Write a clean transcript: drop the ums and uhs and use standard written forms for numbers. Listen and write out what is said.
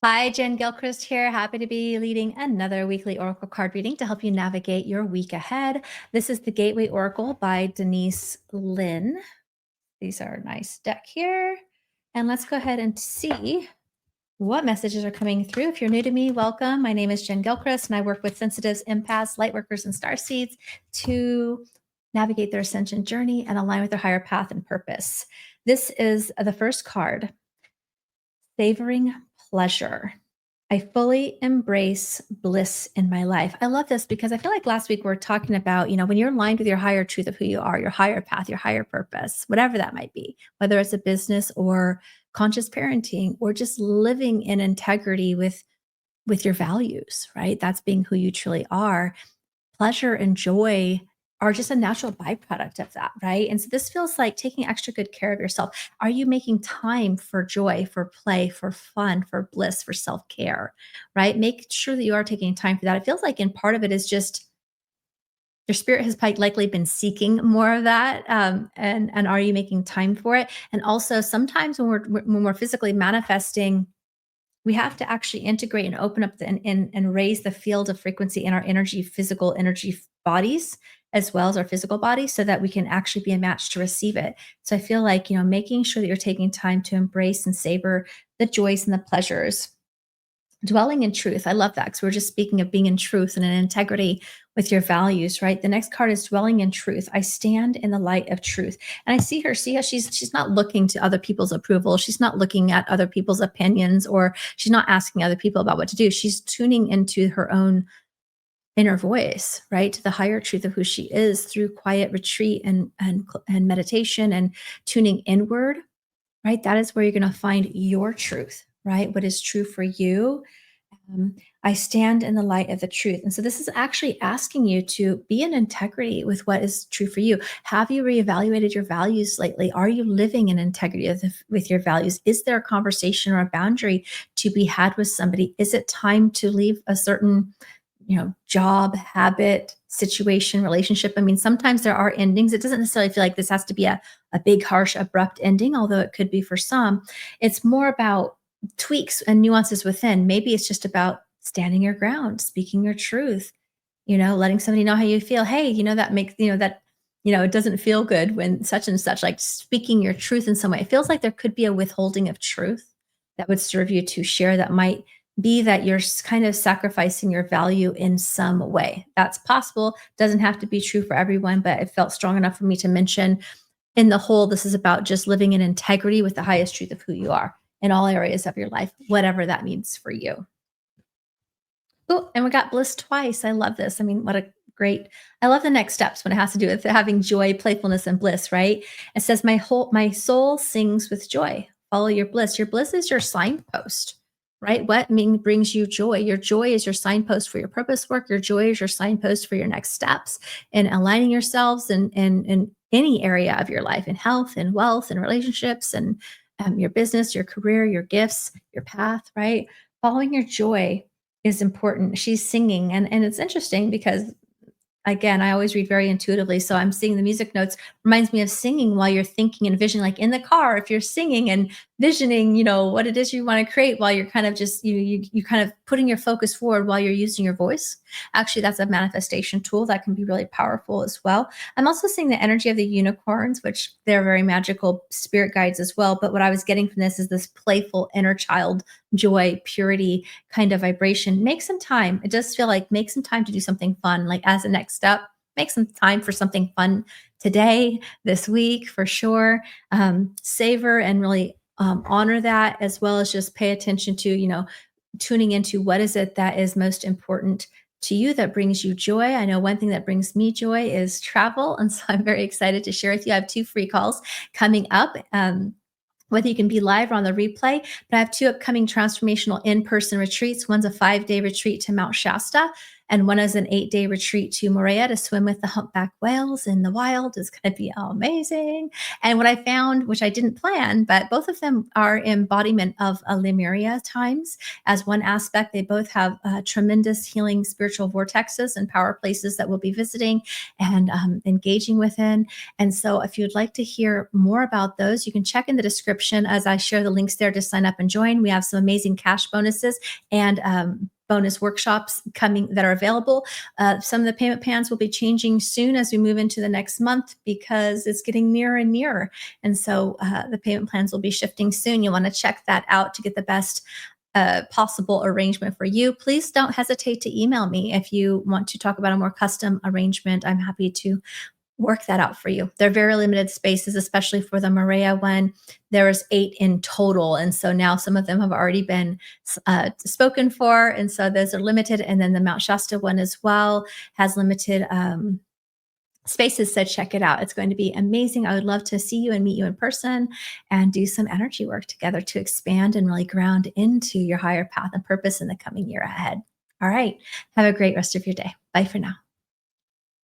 Hi, Jen Gilchrist here. Happy to be leading another weekly Oracle card reading to help you navigate your week ahead. This is the Gateway Oracle by Denise Lynn. These are a nice deck here. And let's go ahead and see what messages are coming through. If you're new to me, welcome. My name is Jen Gilchrist, and I work with sensitives, empaths, lightworkers, and starseeds to navigate their ascension journey and align with their higher path and purpose. This is the first card, Savoring Pleasure. I fully embrace bliss in my life. I love this because I feel like last week we were talking about, when you're aligned with your higher truth of who you are, your higher path, your higher purpose, whatever that might be, whether it's a business or conscious parenting or just living in integrity with your values, right? That's being who you truly are. Pleasure and joy are just a natural byproduct of that, right? And so this feels like taking extra good care of yourself. Are you making time for joy, for play, for fun, for bliss, for self-care, right? Make sure that you are taking time for that. It feels like in part of it is just your spirit has likely been seeking more of that, and are you making time for it? And also, sometimes when we're physically manifesting, we have to actually integrate and open up and raise the field of frequency in our physical energy bodies, as well as our physical bodies, so that we can actually be a match to receive it. So I feel like, making sure that you're taking time to embrace and savor the joys and the pleasures. Dwelling in truth. I love that because we're just speaking of being in truth and in integrity with your values, right? The next card is dwelling in truth. I stand in the light of truth. And I see how she's not looking to other people's approval. She's not looking at other people's opinions, or she's not asking other people about what to do. She's tuning into her own inner voice, right? To the higher truth of who she is through quiet retreat and meditation and tuning inward, right? That is where you're going to find your truth, right? What is true for you. I stand in the light of the truth. And so this is actually asking you to be in integrity with what is true for you. Have you reevaluated your values lately? Are you living in integrity with your values? Is there a conversation or a boundary to be had with somebody? Is it time to leave a certain job, habit, situation, relationship? I mean, sometimes there are endings. It doesn't necessarily feel like this has to be a big, harsh, abrupt ending, although it could be for some. It's more about tweaks and nuances within. Maybe it's just about standing your ground, speaking your truth, letting somebody know how you feel. Hey, that makes, it doesn't feel good when such and such, like speaking your truth in some way. It feels like there could be a withholding of truth that would serve you to share, that might be that you're kind of sacrificing your value in some way. That's possible. Doesn't have to be true for everyone, but it felt strong enough for me to mention. In the whole, this is about just living in integrity with the highest truth of who you are in all areas of your life, whatever that means for you. Oh, and we got bliss twice. I love this. I mean, I love the next steps when it has to do with having joy, playfulness, and bliss, right? It says, my soul sings with joy. Follow your bliss. Your bliss is your signpost, right? What brings you joy? Your joy is your signpost for your purpose work. Your joy is your signpost for your next steps and aligning yourselves in any area of your life, in health and wealth and relationships and your business, your career, your gifts, your path, right? Following your joy is important. She's singing. And it's interesting because, again, I always read very intuitively. So I'm seeing the music notes reminds me of singing while you're thinking and visioning, like in the car, if you're singing and visioning, what it is you want to create while you're kind of just, you kind of putting your focus forward while you're using your voice. Actually, that's a manifestation tool that can be really powerful as well. I'm also seeing the energy of the unicorns, which they're very magical spirit guides as well. But what I was getting from this is this playful inner child joy, purity kind of vibration. Make some time. It does feel like make some time to do something fun, like as a next step. Make some time for something fun today, this week, for sure. Savor and really honor that, as well as just pay attention to, tuning into what is it that is most important to you, that brings you joy. I know one thing that brings me joy is travel. And so I'm very excited to share with you. I have 2 free calls coming up. Whether you can be live or on the replay, but I have 2 upcoming transformational in-person retreats. One's a 5-day retreat to Mount Shasta, And one is an 8-day retreat to Moorea to swim with the humpback whales in the wild. Is going to be amazing. And what I found, which I didn't plan, but both of them are embodiment of a Lemuria times as one aspect. They both have tremendous healing spiritual vortexes and power places that we'll be visiting and engaging within. And so if you'd like to hear more about those, you can check in the description as I share the links there to sign up and join. We have some amazing cash bonuses and bonus workshops coming that are available. Some of the payment plans will be changing soon as we move into the next month because it's getting nearer and nearer. And so the payment plans will be shifting soon. You want to check that out to get the best possible arrangement for you. Please don't hesitate to email me if you want to talk about a more custom arrangement. I'm happy to work that out for you. They're very limited spaces, especially for the Maria one. There was 8 in total. And so now some of them have already been spoken for. And so those are limited. And then the Mount Shasta one as well has limited spaces. So check it out. It's going to be amazing. I would love to see you and meet you in person and do some energy work together to expand and really ground into your higher path and purpose in the coming year ahead. All right. Have a great rest of your day. Bye for now.